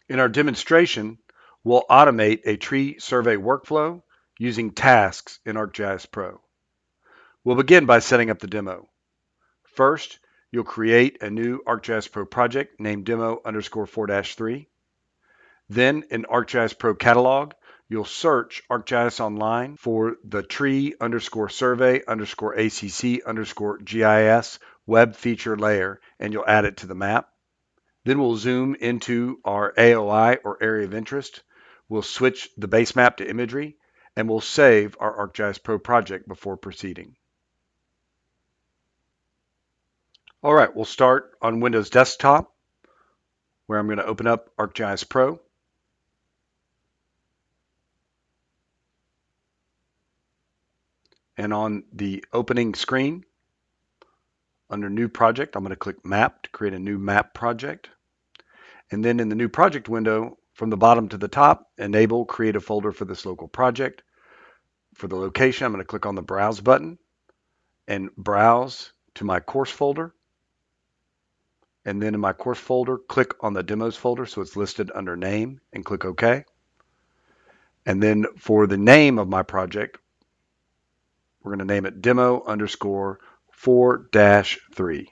In our demonstration, we'll automate a tree survey workflow using tasks in ArcGIS Pro. We'll begin by setting up the demo. First, you'll create a new ArcGIS Pro project named demo_4-3. Then in ArcGIS Pro catalog, you'll search ArcGIS Online for the tree_survey_ACC_GIS web feature layer, and you'll add it to the map. Then we'll zoom into our AOI or area of interest. We'll switch the base map to imagery, and we'll save our ArcGIS Pro project before proceeding. All right, we'll start on Windows Desktop, where I'm going to open up ArcGIS Pro. And on the opening screen, under New Project, I'm going to click Map to create a new map project. And then in the New Project window, from the bottom to the top, enable Create a folder for this local project. For the location, I'm going to click on the Browse button and browse to my course folder. And then in my course folder, click on the Demos folder so it's listed under Name and click OK. And then for the name of my project, we're going to name it demo_4-3.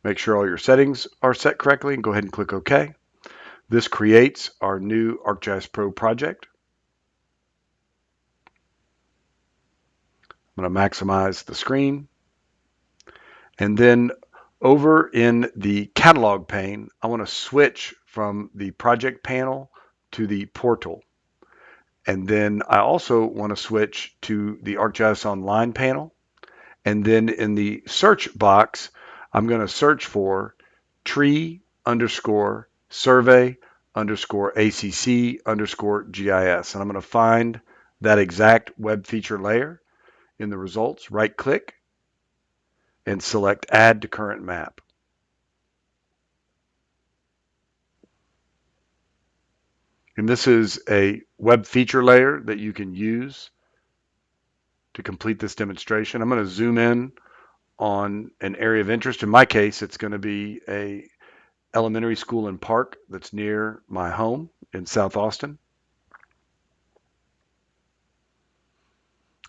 Make sure all your settings are set correctly and go ahead and click OK. This creates our new ArcGIS Pro project. I'm going to maximize the screen. And then over in the catalog pane, I want to switch from the project panel to the portal. And then I also want to switch to the ArcGIS Online panel. And then in the search box, I'm going to search for tree_survey_ACC_GIS. And I'm going to find that exact web feature layer. In the results, right click and select Add to Current Map. And this is a web feature layer that you can use to complete this demonstration. I'm going to zoom in on an area of interest. In my case, it's going to be a elementary school and park that's near my home in South Austin.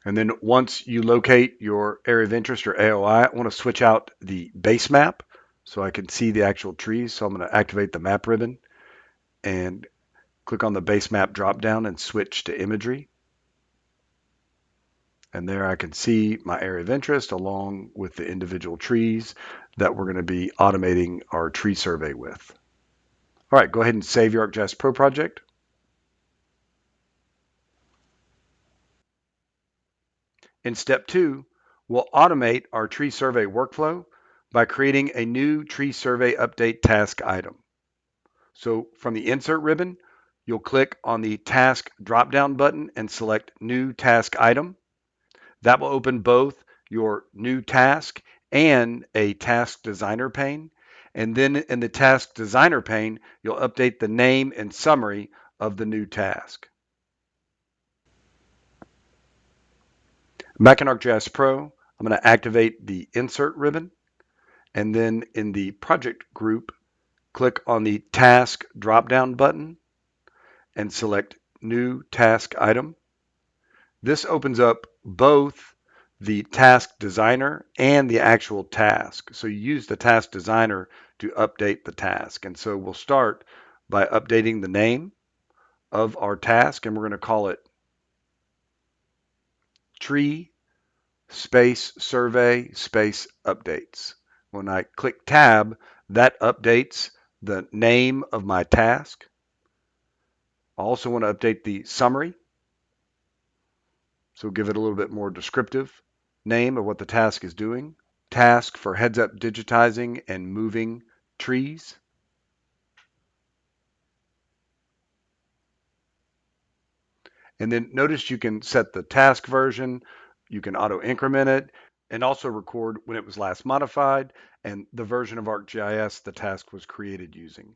And then once you locate your area of interest or AOI, I want to switch out the base map so I can see the actual trees. So I'm going to activate the map ribbon and click on the base map dropdown and switch to imagery. And there I can see my area of interest along with the individual trees that we're going to be automating our tree survey with. All right, go ahead and save your ArcGIS Pro project. In step 2, we'll automate our tree survey workflow by creating a new tree survey update task item. So from the Insert ribbon, you'll click on the Task drop-down button and select New Task Item. That will open both your new task and a task designer pane. And then in the task designer pane, you'll update the name and summary of the new task. Back in ArcGIS Pro, I'm going to activate the Insert ribbon. And then in the Project group, click on the Task drop-down button and select New Task Item. This opens up both the task designer and the actual task. So you use the task designer to update the task. And so we'll start by updating the name of our task, and we're going to call it tree space survey space updates. When I click tab, that updates the name of my task. I also want to update the summary. So give it a little bit more descriptive name of what the task is doing. Task for heads-up digitizing and moving trees. And then notice you can set the task version, you can auto increment it, and also record when it was last modified and the version of ArcGIS the task was created using.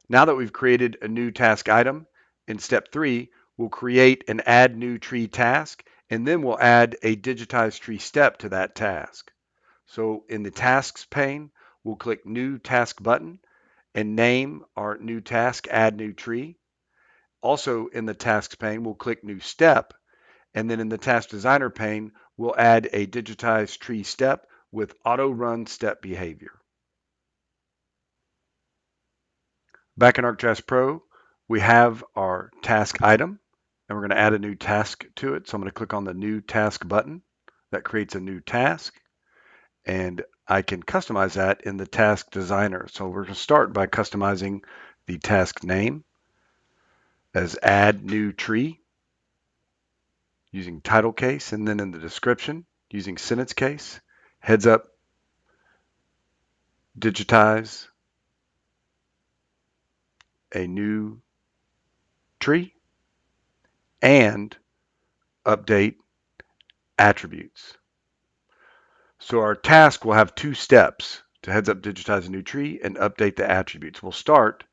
Now that we've created a new task item, in step 3, we'll create an add new tree task, and then we'll add a digitized tree step to that task. So in the tasks pane, we'll click new task button and name our new task, add new tree. Also in the tasks pane, we'll click new step. And then in the task designer pane, we'll add a digitized tree step with auto run step behavior. Back in ArcGIS Pro, we have our task item, and we're going to add a new task to it. So I'm going to click on the new task button. That creates a new task, and I can customize that in the task designer. So we're going to start by customizing the task name as add new tree using title case, and then in the description using sentence case, heads up, digitize a new tree, and update attributes. So our task will have two steps to heads up digitize a new tree and update the attributes. We'll start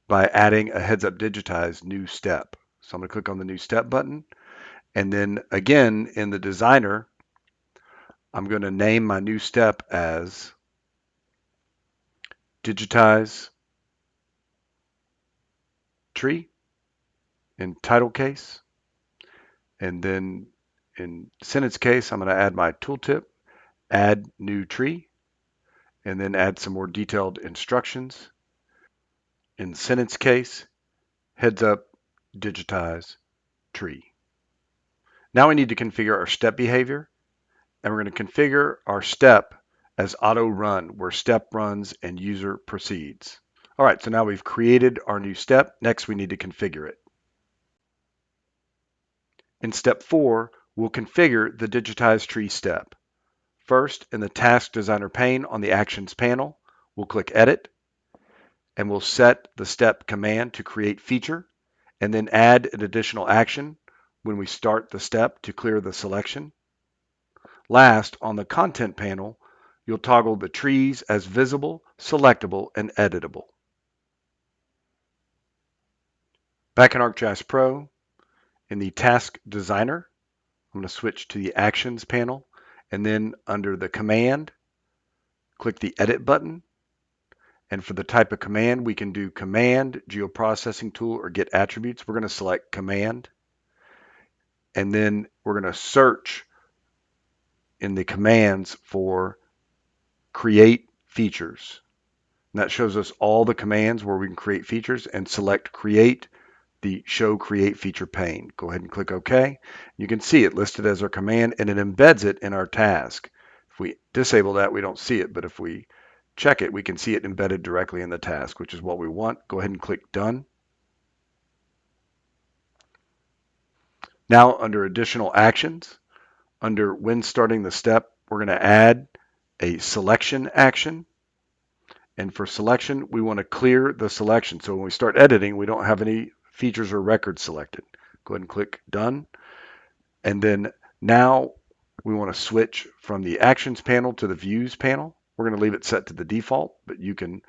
by adding a heads up digitize new step. So I'm going to click on the new step button. And then again, in the designer, I'm going to name my new step as digitize tree in title case. And then in sentence case, I'm going to add my tooltip, add new tree, and then add some more detailed instructions. In sentence case, heads up, digitize, tree. Now we need to configure our step behavior, and we're going to configure our step as auto run, where step runs and user proceeds. All right, so now we've created our new step. Next, we need to configure it. In step 4, we'll configure the digitize tree step. First, in the task designer pane on the actions panel, we'll click edit, and we'll set the step command to create feature, and then add an additional action when we start the step to clear the selection. Last, on the content panel, you'll toggle the trees as visible, selectable, and editable. Back in ArcGIS Pro, in the Task Designer, I'm going to switch to the Actions panel, and then under the Command, click the Edit button. And for the type of command, we can do Command, Geoprocessing Tool, or Get Attributes. We're going to select Command, and then we're going to search in the commands for Create Features. And that shows us all the commands where we can create features, and select Create, the Show Create Feature pane. Go ahead and click OK. You can see it listed as our command, and it embeds it in our task. If we disable that, we don't see it, but if we check it, we can see it embedded directly in the task, which is what we want. Go ahead and click Done. Now, under Additional Actions, under When Starting the Step, we're going to add a selection action. And for selection, we want to clear the selection. So when we start editing, we don't have any features or records selected. Go ahead and click Done. And then now we want to switch from the Actions panel to the Views panel. We're going to leave it set to the default, but you can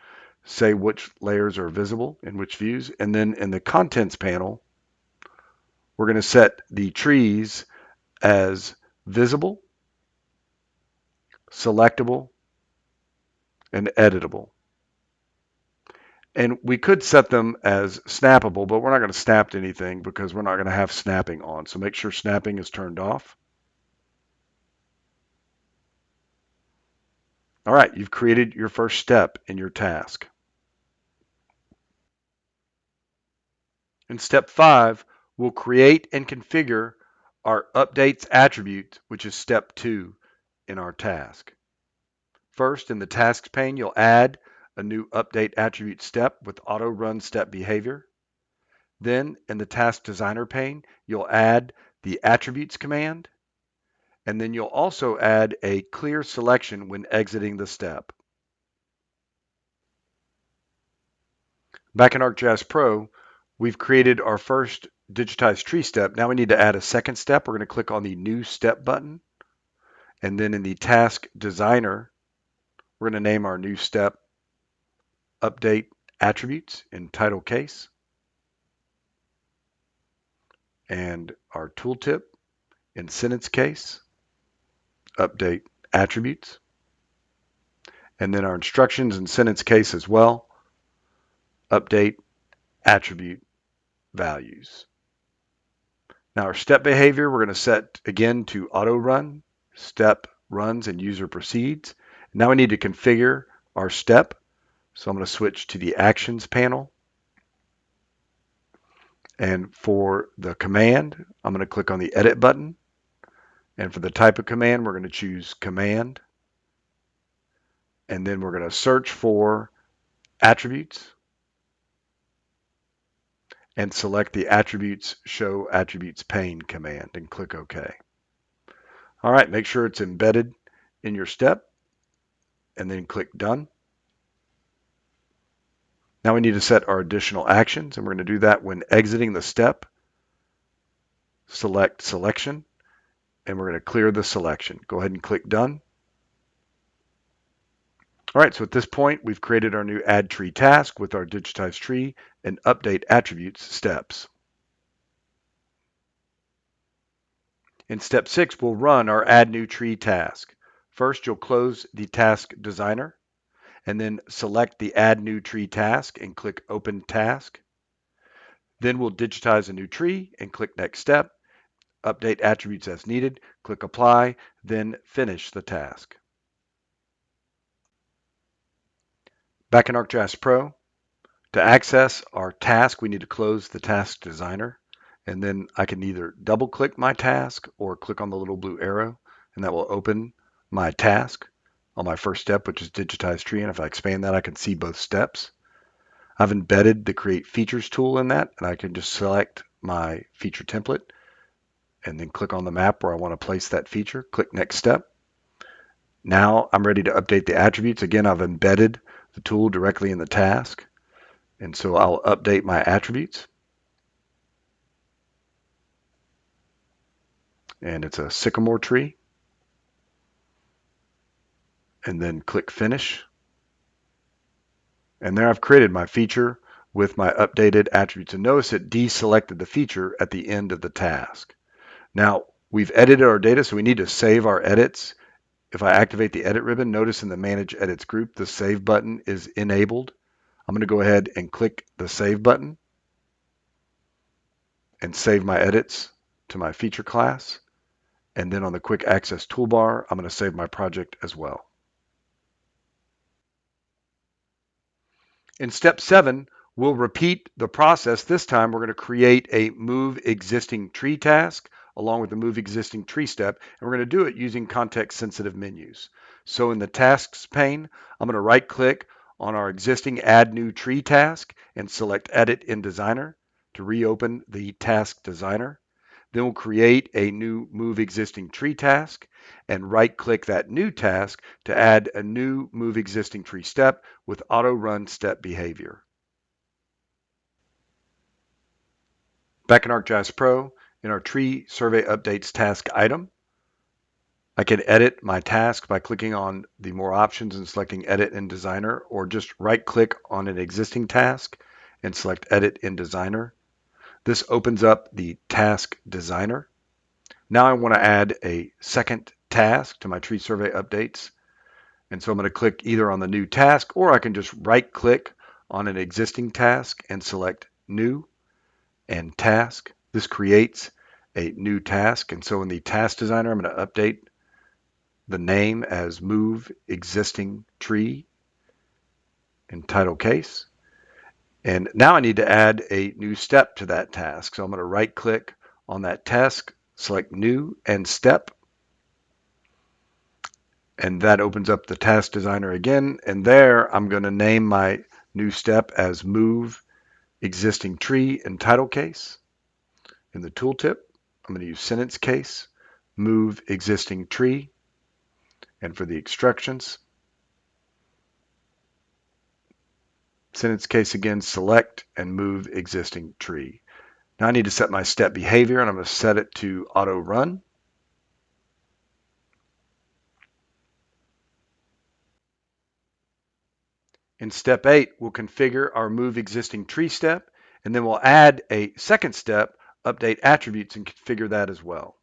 say which layers are visible in which views. And then in the Contents panel, we're going to set the trees as visible, selectable, and editable. And we could set them as snappable, but we're not going to snap to anything because we're not going to have snapping on. So make sure snapping is turned off. All right, you've created your first step in your task. In step 5, we'll create and configure our updates attribute, which is step 2 in our task. First, in the tasks pane, you'll add a new update attribute step with auto run step behavior. Then in the task designer pane, you'll add the attributes command, and then you'll also add a clear selection when exiting the step. Back in ArcGIS Pro, we've created our first digitized tree step. Now we need to add a second step. We're going to click on the new step button, and then in the task designer, we're going to name our new step update attributes in title case, and our tooltip in sentence case, update attributes. And then our instructions and sentence case as well. Update attribute values. Now our step behavior, we're going to set again to auto run, step runs and user proceeds. Now we need to configure our step. So I'm going to switch to the actions panel. And for the command, I'm going to click on the edit button. And for the type of command, we're going to choose command. And then we're going to search for attributes and select the attributes show attributes pane command and click OK. All right, make sure it's embedded in your step and then click done. Now we need to set our additional actions, and we're going to do that when exiting the step. Select selection, and we're going to clear the selection. Go ahead and click done. All right, so at this point, we've created our new add tree task with our digitized tree and update attributes steps. In step 6, we'll run our add new tree task. First, you'll close the task designer and then select the add new tree task and click open task. Then we'll digitize a new tree and click next step, update attributes as needed, click apply, then finish the task. Back in ArcGIS Pro, to access our task, we need to close the task designer. And then I can either double click my task or click on the little blue arrow, and that will open my task on my first step, which is digitize tree. And if I expand that, I can see both steps. I've embedded the create features tool in that, and I can just select my feature template and then click on the map where I want to place that feature. Click next step. Now I'm ready to update the attributes. Again, I've embedded the tool directly in the task. And so I'll update my attributes. And it's a sycamore tree. And then click finish. And there I've created my feature with my updated attributes. And notice it deselected the feature at the end of the task. Now we've edited our data, so we need to save our edits. If I activate the edit ribbon, notice in the manage edits group, the save button is enabled. I'm going to go ahead and click the save button and save my edits to my feature class. And then on the quick access toolbar, I'm going to save my project as well. In step 7, we'll repeat the process. This time we're going to create a move existing tree task along with the move existing tree step, and we're going to do it using context sensitive menus. So in the tasks pane, I'm going to right click on our existing add new tree task and select edit in designer to reopen the task designer. Then we'll create a new move existing tree task and right click that new task to add a new move existing tree step with auto run step behavior. Back in ArcGIS Pro, in our tree survey updates task item, I can edit my task by clicking on the more options and selecting edit in designer, or just right click on an existing task and select edit in designer. This opens up the task designer. Now I want to add a second task to my tree survey updates. And so I'm going to click either on the new task, or I can just right click on an existing task and select new and task. This creates a new task. And so in the task designer, I'm going to update the name as move existing tree in title case. And now I need to add a new step to that task. So I'm going to right click on that task, select new and step. And that opens up the task designer again. And there I'm going to name my new step as move existing tree in title case. In the tooltip, I'm going to use sentence case, move existing tree. And for the instructions, sentence case again, select and move existing tree. Now I need to set my step behavior, and I'm going to set it to auto run. In step 8, we'll configure our move existing tree step, and then we'll add a second step, update attributes, and configure that as well.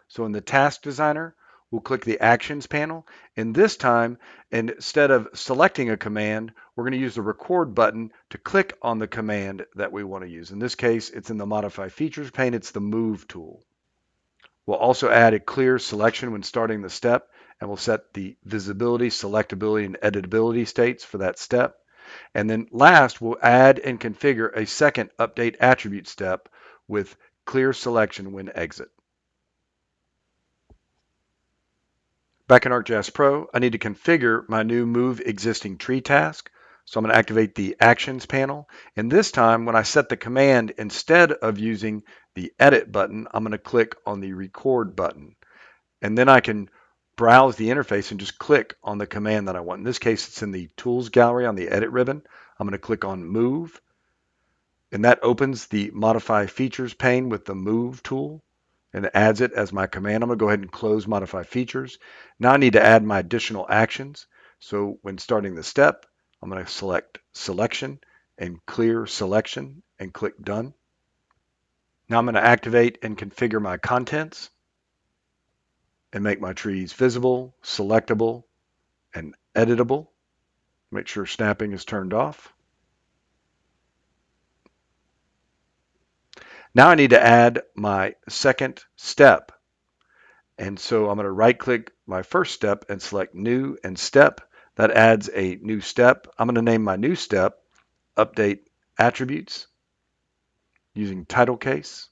So in the task designer, we'll click the Actions panel. And this time, instead of selecting a command, we're going to use the Record button to click on the command that we want to use. In this case, it's in the Modify Features pane. It's the Move tool. We'll also add a clear selection when starting the step, and we'll set the visibility, selectability, and editability states for that step. And then last, we'll add and configure a second update attribute step with clear selection when exit. Back in ArcGIS Pro, I need to configure my new Move Existing Tree task. So I'm going to activate the Actions panel. And this time, when I set the command, instead of using the Edit button, I'm going to click on the Record button. And then I can browse the interface and just click on the command that I want. In this case, it's in the Tools gallery on the Edit ribbon. I'm going to click on Move. And that opens the Modify Features pane with the Move tool and adds it as my command. I'm going to go ahead and close Modify Features. Now I need to add my additional actions. So when starting the step, I'm going to select Selection and Clear Selection and click Done. Now I'm going to activate and configure my contents and make my trees visible, selectable, and editable. Make sure snapping is turned off. Now I need to add my second step. And so I'm going to right click my first step and select New and Step. That adds a new step. I'm going to name my new step Update Attributes using title case.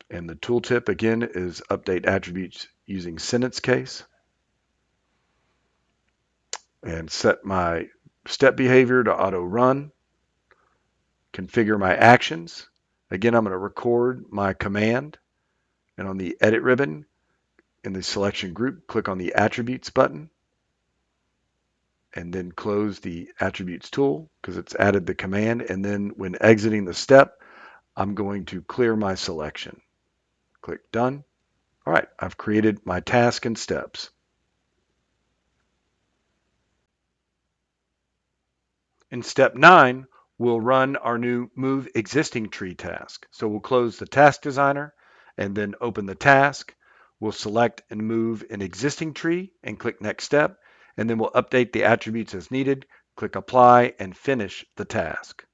And the tooltip again is Update Attributes using sentence case. And set my step behavior to auto run. Configure my actions. Again, I'm going to record my command. And on the Edit ribbon, in the selection group, click on the Attributes button. And then close the Attributes tool because it's added the command. And then when exiting the step, I'm going to clear my selection. Click Done. All right, I've created my task and steps. In step 9, we'll run our new Move Existing Tree task. So we'll close the Task Designer and then open the task. We'll select and move an existing tree and click Next Step. And then we'll update the attributes as needed, click Apply, and finish the task.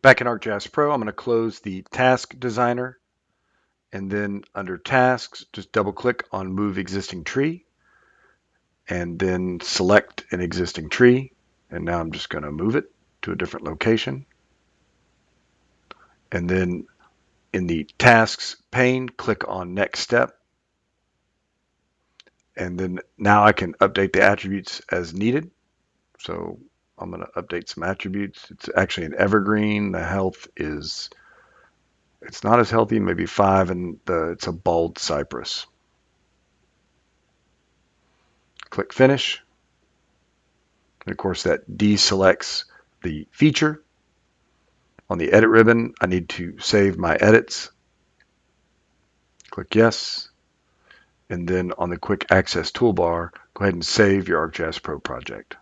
Back in ArcGIS Pro, I'm going to close the Task Designer. And then under Tasks, just double click on Move Existing Tree. And then select an existing tree. And now I'm just going to move it to a different location. And then in the Tasks pane, click on Next Step. And then now I can update the attributes as needed. So I'm going to update some attributes. It's actually an evergreen. The health is, it's not as healthy, maybe 5, and it's a bald cypress. Click Finish. And of course, that deselects the feature. On the Edit ribbon, I need to save my edits. Click Yes. And then on the Quick Access toolbar, go ahead and save your ArcGIS Pro project.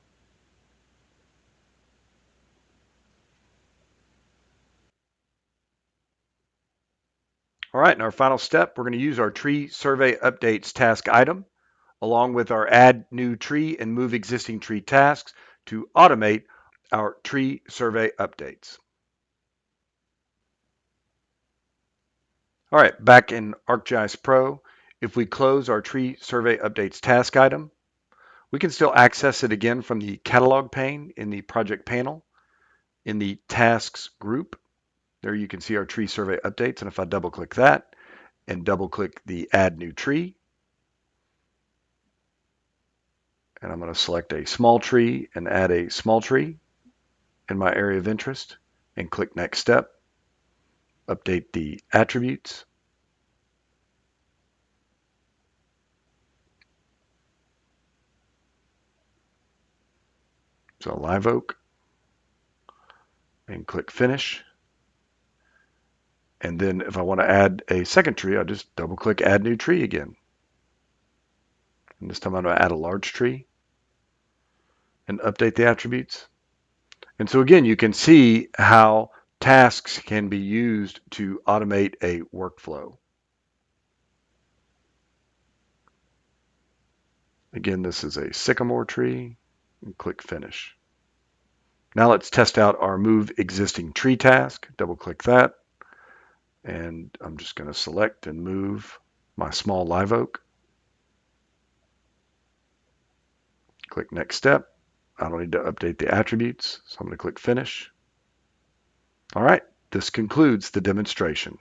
All right, in our final step, we're going to use our Tree Survey Updates task item, along with our Add New Tree and Move Existing Tree tasks to automate our tree survey updates. All right, back in ArcGIS Pro, if we close our Tree Survey Updates task item, we can still access it again from the Catalog pane in the Project panel. In the Tasks group, there you can see our Tree Survey Updates, and if I double-click that and double-click the Add New Tree, and I'm going to select a small tree and add a small tree in my area of interest, and click Next Step, update the attributes. So Live Oak, and click Finish. And then if I want to add a second tree, I'll just double click Add New Tree again. And this time I'm going to add a large tree and update the attributes. And so again, you can see how tasks can be used to automate a workflow. Again, this is a sycamore tree, and click Finish. Now let's test out our Move Existing Tree task. Double click that, and I'm just going to select and move my small live oak. Click Next Step. I don't need to update the attributes, so I'm going to click Finish. All right, this concludes the demonstration.